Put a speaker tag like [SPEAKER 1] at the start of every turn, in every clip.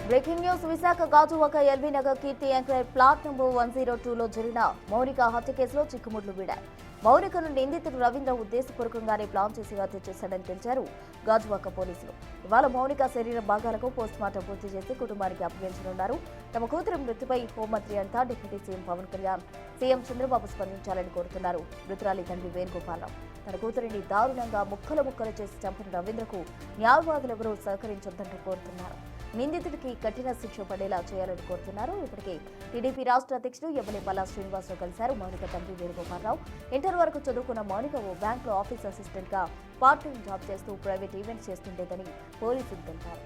[SPEAKER 1] Breaking news Visakha Gajuwaka LB Nagar Keerthi enclave plot number 102లో జరిగిన మౌనిక హత్య కేసులో చిక్కుముడ్లు వీడాయి. మౌనికను నిందితుడు రవీంద్ర ఉద్దేశపూర్వకంగానే ప్లాన్ చేసి హత్య చేశాడని తెలిపారు గాజువాక పోలీసులు. ఇవాళ మౌనిక శరీర భాగాలకు పోస్టుమార్టం పూర్తి చేసి కుటుంబానికి అప్పగించనున్నారు. తమ కూతురు మృతిపై హోంమంత్రి అంతా deputy CM Pawan Kalyan, CM Chandrababu స్పందించాలని కోరుతున్నారు. మృతురాలి తండ్రి వేణుగోపాలరావు తన కూతురిని దారుణంగా ముక్కలు చేసి చంపిన రవీంద్రకు న్యాయవాదులెవరూ సహకరించొద్దంటూ కోరుతున్నారు. నిందితుడికి కఠిన శిక్ష పడేలా చేయాలని కోరుతున్నారు. ఇప్పటికే టీడీపీ రాష్ట్ర అధ్యక్షుడు ఎమ్మెల్యే పల్లా శ్రీనివాసరావు కలిశారు. మౌనిక తండ్రి వేణుగోపాలరావు ఇంటర్ వరకు చదువుకున్న మౌనిక ఓ బ్యాంకులో ఆఫీస్ అసిస్టెంట్ గా పార్ట్ టైం జాబ్ చేస్తూ ప్రైవేట్ ఈవెంట్స్ చేస్తుండేదని పోలీసులు తెలిపారు.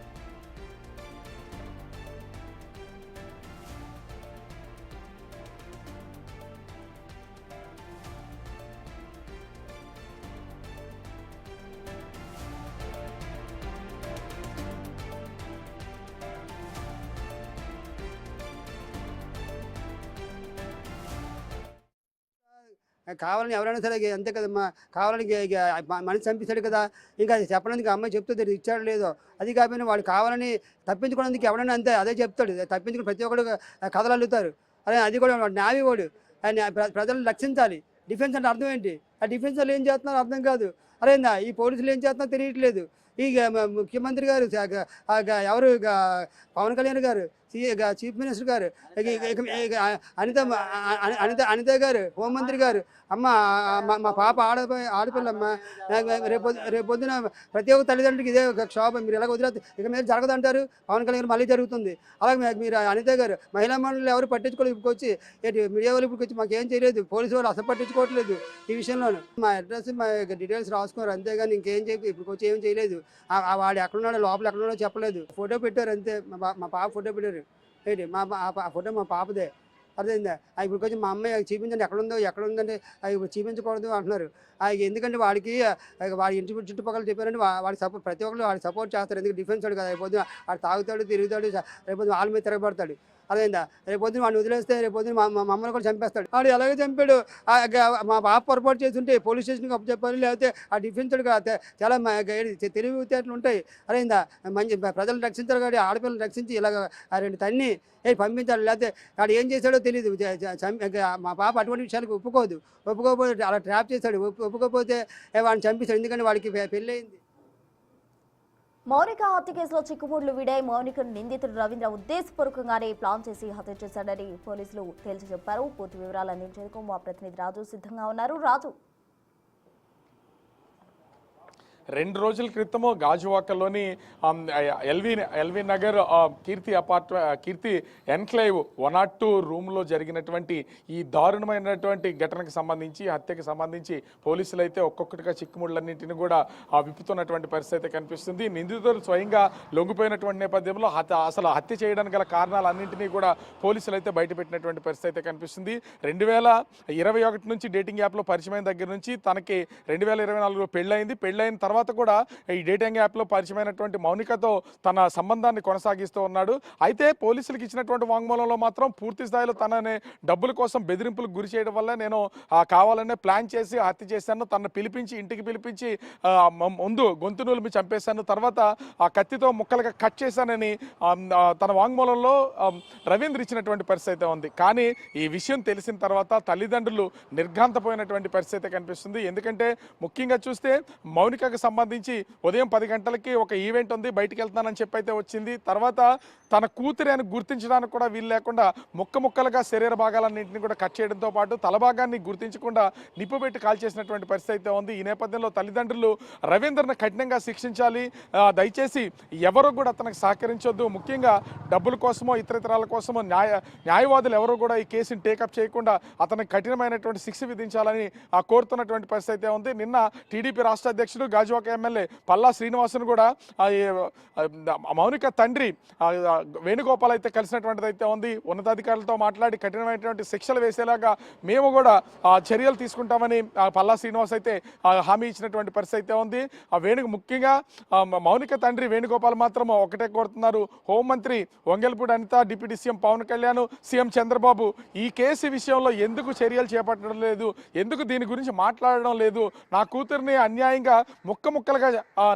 [SPEAKER 2] కావాలని ఎవరైనా సరే అంతే కదమ్మా, కావాలని మనిషి చంపిస్తాడు కదా, ఇంకా చెప్పడానికి అమ్మాయి చెప్తుంది ఇచ్చాడు లేదో. అది కాకపోయినా వాడు కావాలని తప్పించుకోవడానికి ఎవరైనా అంతే అదే చెప్తాడు. తప్పించుకుని ప్రతి ఒక్కరు కథలు అల్లుతారు. అదే అది కూడా న్యావి వాడు ప్రజలను రక్షించాలి. డిఫెన్స్ అంటే అర్థం ఏంటి? ఆ డిఫెన్స్ వాళ్ళు ఏం చేస్తున్నారో అర్థం కాదు. అరేందా ఈ పోలీసులు ఏం చేస్తున్నారో తెలియట్లేదు. ఈ ముఖ్యమంత్రి గారు ఎవరు పవన్ కళ్యాణ్ గారు, చీఫ్ మినిస్టర్ గారు, అనిత గారు, హోంమంత్రి గారు, అమ్మ మా పాప ఆడపిల్లమ్మ, రేపొద్దున ప్రతి ఒక్క తల్లిదండ్రులకి ఇదే ఒక క్షోభ. మీరు ఎలా వదిలేదు ఇక మీద జరగదంటారు. పవన్ కళ్యాణ్ మళ్ళీ జరుగుతుంది. అలాగే మీరు అనిత గారు మహిళా మండలి ఎవరు పట్టించుకోలేదు. ఇప్పుడు వచ్చి మీడియా వాళ్ళు ఇప్పుడు వచ్చి మాకేం చేయలేదు. పోలీసు వాళ్ళు అసలు పట్టించుకోవట్లేదు ఈ విషయంలోనూ. మా అడ్రస్ మా డీటెయిల్స్ రాసుకున్నారు అంతేగాని ఇంకేం చెప్పి ఇప్పుడు వచ్చి ఏం చేయలేదు. వాడు ఎక్కడున్నాడో లోపల ఎక్కడున్నాడో చెప్పలేదు. ఫోటో పెట్టారు అంతే. మా పాప ఫోటో పెట్టారు. ఏంటి ఆ ఫోటో మా పాపదే. అర్థమైందా? ఇప్పుడు కొంచెం మా అమ్మాయి చూపించండి ఎక్కడ ఉందంటే ఇప్పుడు చూపించకూడదు అంటున్నారు. ఎందుకంటే వాడికి వాడి ఇంటి చుట్టుపక్కల చెప్పారంటే వాడి సపోర్ట్ ప్రతి ఒక్కరు వాడికి సపోర్ట్ చేస్తారు. ఎందుకంటే డిఫెన్స్ వాడు కదా. రేపొద్దున వాడు తాగుతాడు, తిరుగుతాడు, రేపొద్దున వాళ్ళ మీద తిరగబడతాడు. అదేందా రేపొద్దున వాడిని వదిలేస్తే రేపొద్దున మా మమ్మల్ని కూడా చంపేస్తాడు. వాడు ఎలాగో చంపాడు. మా పాప పొరపాటు చేస్తుంటే పోలీస్ స్టేషన్కి అప్పు చెప్పాలి. లేకపోతే ఆ డిఫెన్స్ వాడు చాలా తెలివితేటలు ఉంటాయి. అదేందా మంచి ప్రజలను రక్షించాలి కాబట్టి ఆడపిల్లలు రక్షించి ఇలాగ రెండు తన్ని పంపించాలి. లేకపోతే వాడు ఏం చేశాడో తెలియదు. మా పాప అటువంటి విషయాలకు ఒప్పుకోకపోతే అలా ట్రాప్ చేశాడు. ఒప్పుకోకపోతే వాడిని చంపిస్తాడు. ఎందుకంటే వాడికి పెళ్ళయింది.
[SPEAKER 1] మౌనిక హత్య కేసులో చిక్కుముడ్లు వీడాయి. మౌనికను నిందితుడు రవీంద్ర ఉద్దేశపూర్వకంగానే ప్లాన్ చేసి హత్య చేశాడని పోలీసులు తేల్చి చెప్పారు. పూర్తి వివరాలు అందించేందుకు మా ప్రతినిధి రాజు సిద్ధంగా ఉన్నారు. రాజు,
[SPEAKER 3] 2 రోజుల క్రితము గాజువాకలోని ఎల్వి నగర్ కీర్తి ఎన్క్లేవ్ 102 రూమ్లో జరిగినటువంటి ఈ దారుణమైనటువంటి ఘటనకు సంబంధించి, హత్యకు సంబంధించి పోలీసులు అయితే ఒక్కొక్కటిగా చిక్కుముళ్ళన్నింటినీ కూడా విప్పుతున్నటువంటి పరిస్థితి కనిపిస్తుంది. నిందితులు స్వయంగా లొంగిపోయినటువంటి నేపథ్యంలో అసలు హత్య చేయడానికి గల కారణాలన్నింటినీ కూడా పోలీసులు అయితే బయటపెట్టినటువంటి పరిస్థితి కనిపిస్తుంది. 2021 నుంచి డేటింగ్ యాప్లో పరిచయమైన దగ్గర నుంచి తనకి 2024లో పెళ్ళైన తర్వాత కూడా ఈ డేటింగ్ యాప్లో పరిచయమైనటువంటి మౌనికతో తన సంబంధాన్ని కొనసాగిస్తూ ఉన్నాడు. అయితే పోలీసులకు ఇచ్చినటువంటి వాంగ్మూలంలో మాత్రం పూర్తి స్థాయిలో తనని డబ్బుల కోసం బెదిరింపులకు గురి చేయడం వల్ల నేను కావాలనే ప్లాన్ చేసి హత్య చేశాను, తనను ఇంటికి పిలిపించి ముందు గొంతు నూలిమి చంపేశాను, తర్వాత ఆ కత్తితో ముక్కలుగా కట్ చేశానని తన వాంగ్మూలంలో రవీంద్ర ఇచ్చినటువంటి పరిస్థితి ఉంది. కానీ ఈ విషయం తెలిసిన తర్వాత తల్లిదండ్రులు నిర్ఘాంతపోయినటువంటి పరిస్థితి కనిపిస్తుంది. ఎందుకంటే ముఖ్యంగా చూస్తే మౌనికకు సంబంధించి ఉదయం 10 గంటలకి ఒక ఈవెంట్ ఉంది, బయటికి వెళ్తానని చెప్పి అయితే వచ్చింది. తర్వాత తన కూతురి అని గుర్తించడానికి కూడా వీలు లేకుండా ముక్కలుగా శరీర భాగాలన్నింటినీ కూడా కట్ చేయడంతో పాటు తల భాగాన్ని గుర్తించకుండా నిప్పు పెట్టి కాల్చేసినటువంటి పరిస్థితి అయితే ఉంది. ఈ నేపథ్యంలో తల్లిదండ్రులు రవీంద్రను కఠినంగా శిక్షించాలి, దయచేసి ఎవరు కూడా అతనికి సహకరించొద్దు, ముఖ్యంగా డబ్బుల కోసమో ఇతరాల కోసమో న్యాయవాదులు ఎవరు కూడా ఈ కేసుని టేకప్ చేయకుండా అతనికి కఠినమైనటువంటి శిక్ష విధించాలని కోరుతున్నటువంటి పరిస్థితి అయితే ఉంది. నిన్న టీడీపీ రాష్ట్ర అధ్యక్షుడు గాజువాక ఎమ్మెల్యే పల్లా శ్రీనివాసన్ కూడా మౌనిక తండ్రి వేణుగోపాల్ అయితే కలిసినటువంటిది అయితే ఉంది. ఉన్నతాధికారులతో మాట్లాడి కఠినమైనటువంటి శిక్షలు వేసేలాగా మేము కూడా చర్యలు తీసుకుంటామని పల్లా శ్రీనివాస్ అయితే హామీ ఇచ్చినటువంటి పరిస్థితి అయితే ఉంది. ముఖ్యంగా మౌనిక తండ్రి వేణుగోపాల్ మాత్రం ఒకటే కోరుతున్నారు, హోంమంత్రి Vangalapudi Anitha, deputy CM Pawan Kalyan, CM Chandrababu ఈ కేసు విషయంలో ఎందుకు చర్యలు చేపట్టడం లేదు, ఎందుకు దీని గురించి మాట్లాడడం లేదు, నా కూతురిని అన్యాయంగా ముక్కలుగా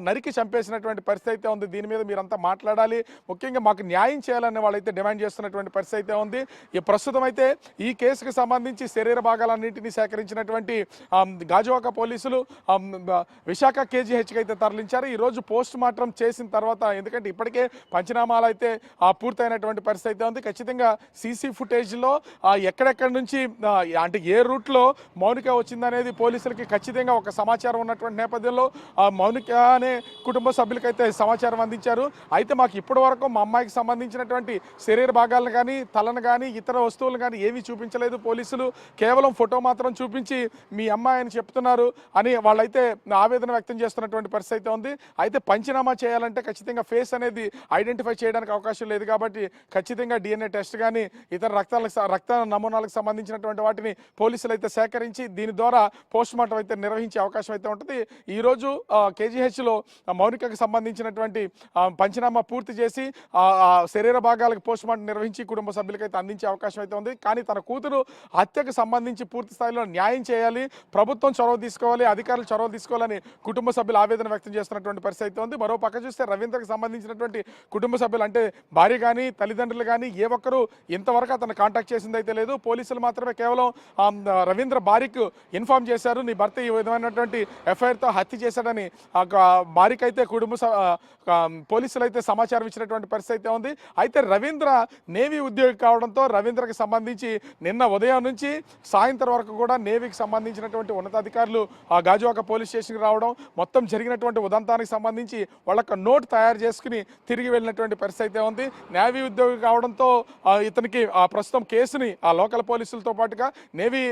[SPEAKER 3] నరికి చంపేసినటువంటి పరిస్థితి అయితే ఉంది. దీని మీద మీరంతా మాట్లాడాలి, ముఖ్యంగా మాకు న్యాయం చేయాలని వాళ్ళైతే డిమాండ్ చేస్తున్నటువంటి పరిస్థితి అయితే ఉంది. ఈ ప్రస్తుతం అయితే ఈ కేసుకు సంబంధించి శరీర భాగాలన్నింటినీ సేకరించినటువంటి గాజువాక పోలీసులు విశాఖ కేజీహెచ్కి అయితే తరలించారు. ఈరోజు పోస్ట్ మార్టం చేసిన తర్వాత, ఎందుకంటే ఇప్పటికే పంచనామాలు అయితే పూర్తయినటువంటి పరిస్థితి అయితే ఉంది. ఖచ్చితంగా సీసీ ఫుటేజ్లో ఎక్కడెక్కడి నుంచి అంటే ఏ రూట్లో మౌనిక వచ్చిందనేది పోలీసులకి ఖచ్చితంగా ఒక సమాచారం ఉన్నటువంటి నేపథ్యంలో మౌనిక అనే కుటుంబ సభ్యులకైతే సమాచారం అందించారు. అయితే మాకు ఇప్పటి వరకు మా అమ్మాయికి సంబంధించినటువంటి శరీర భాగాలను కానీ, తలను కానీ, ఇతర వస్తువులను కానీ ఏమీ చూపించలేదు పోలీసులు. కేవలం ఫోటో మాత్రం చూపించి మీ అమ్మాయి అని చెప్తున్నారు అని వాళ్ళైతే ఆవేదన వ్యక్తం చేస్తున్నటువంటి పరిస్థితి అయితే ఉంది. అయితే పంచనామా చేయాలంటే ఖచ్చితంగా ఫేస్ అనేది ఐడెంటిఫై చేయడానికి అవకాశం లేదు కాబట్టి ఖచ్చితంగా DNA టెస్ట్ కానీ, ఇతర రక్త నమూనాలకు సంబంధించినటువంటి వాటిని పోలీసులు అయితే సేకరించి దీని ద్వారా పోస్ట్ మార్టం అయితే నిర్వహించే అవకాశం అయితే ఉంటుంది. ఈరోజు కేజీహెచ్లో మౌనికకు సంబంధించినటువంటి పంచనామా పూర్తి చేసి శరీర భాగాలకు పోస్ట్ మార్టం నిర్వహించి కుటుంబ సభ్యులకైతే అందించే అవకాశం అయితే ఉంది. కానీ తన కూతురు హత్యకు సంబంధించి పూర్తి స్థాయిలో న్యాయం చేయాలి, ప్రభుత్వం చొరవ తీసుకోవాలి, అధికారులు చొరవ తీసుకోవాలని కుటుంబ సభ్యులు ఆవేదన వ్యక్తం చేస్తున్నటువంటి పరిస్థితి అయితే ఉంది. మరో పక్క చూస్తే రవీంద్రకు సంబంధించినటువంటి కుటుంబ సభ్యులు అంటే భార్య కానీ, తల్లిదండ్రులు కానీ ఏ ఒక్కరూ ఇంతవరకు అతను కాంటాక్ట్ చేసింది అయితే లేదు. పోలీసులు మాత్రమే కేవలం రవీంద్ర భార్యకు ఇన్ఫార్మ్ చేశారు, నీ భర్త ఈ విధమైనటువంటి ఎఫ్ఐఆర్తో హత్య చేశాడని. భార్యకైతే పోలీసులు అయితే సమాచారం ఇచ్చినటువంటి పరిస్థితి అయితే ఉంది. అయితే రవీంద్ర నేవీ ఉద్యోగి కావడంతో రవీంద్రకి సంబంధించి నిన్న ఉదయం నుంచి సాయంత్రం వరకు కూడా నేవీకి సంబంధించినటువంటి ఉన్నతాధికారులు గాజువాక పోలీస్ స్టేషన్కి రావడం, మొత్తం జరిగినటువంటి ఉదంతానికి సంబంధించి వాళ్ళొక నోట్ తయారు చేసుకుని తిరిగి వెళ్ళినటువంటి పరిస్థితి అయితే ఉంది. నేవీ ఉద్యోగి కావడంతో ఇతనికి ప్రస్తుతం కేసుని లోకల్ పోలీసులతో పాటుగా నేవీ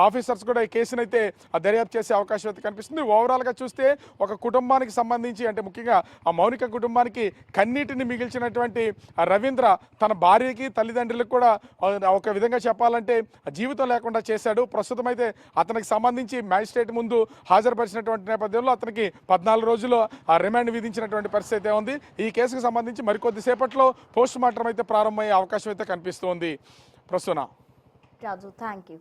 [SPEAKER 3] ఆఫీసర్స్ కూడా ఈ కేసుని అయితే దర్యాప్తు చేసే అవకాశం అయితే కనిపిస్తుంది. ఓవరాల్గా చూస్తే ఒక కుటుంబానికి సంబంధించి అంటే ముఖ్యంగా ఆ మౌనిక కుటుంబానికి కన్నీటిని మిగిల్చినటువంటి రవీంద్ర తన భార్యకి, తల్లిదండ్రులకు కూడా ఒక విధంగా చెప్పాలంటే జీవితం లేకుండా చేశాడు. ప్రస్తుతం అయితే అతనికి సంబంధించి మ్యాజిస్ట్రేట్ ముందు హాజరుపరిచినటువంటి నేపథ్యంలో అతనికి 14 రోజులు రిమాండ్ విధించినటువంటి పరిస్థితి ఉంది. ఈ కేసుకు సంబంధించి మరికొద్దిసేపట్లో పోస్ట్ మార్టం అయితే ప్రారంభమయ్యే అవకాశం అయితే కనిపిస్తోంది. ప్రస్తుతం
[SPEAKER 1] రాజు, థ్యాంక్ యూ.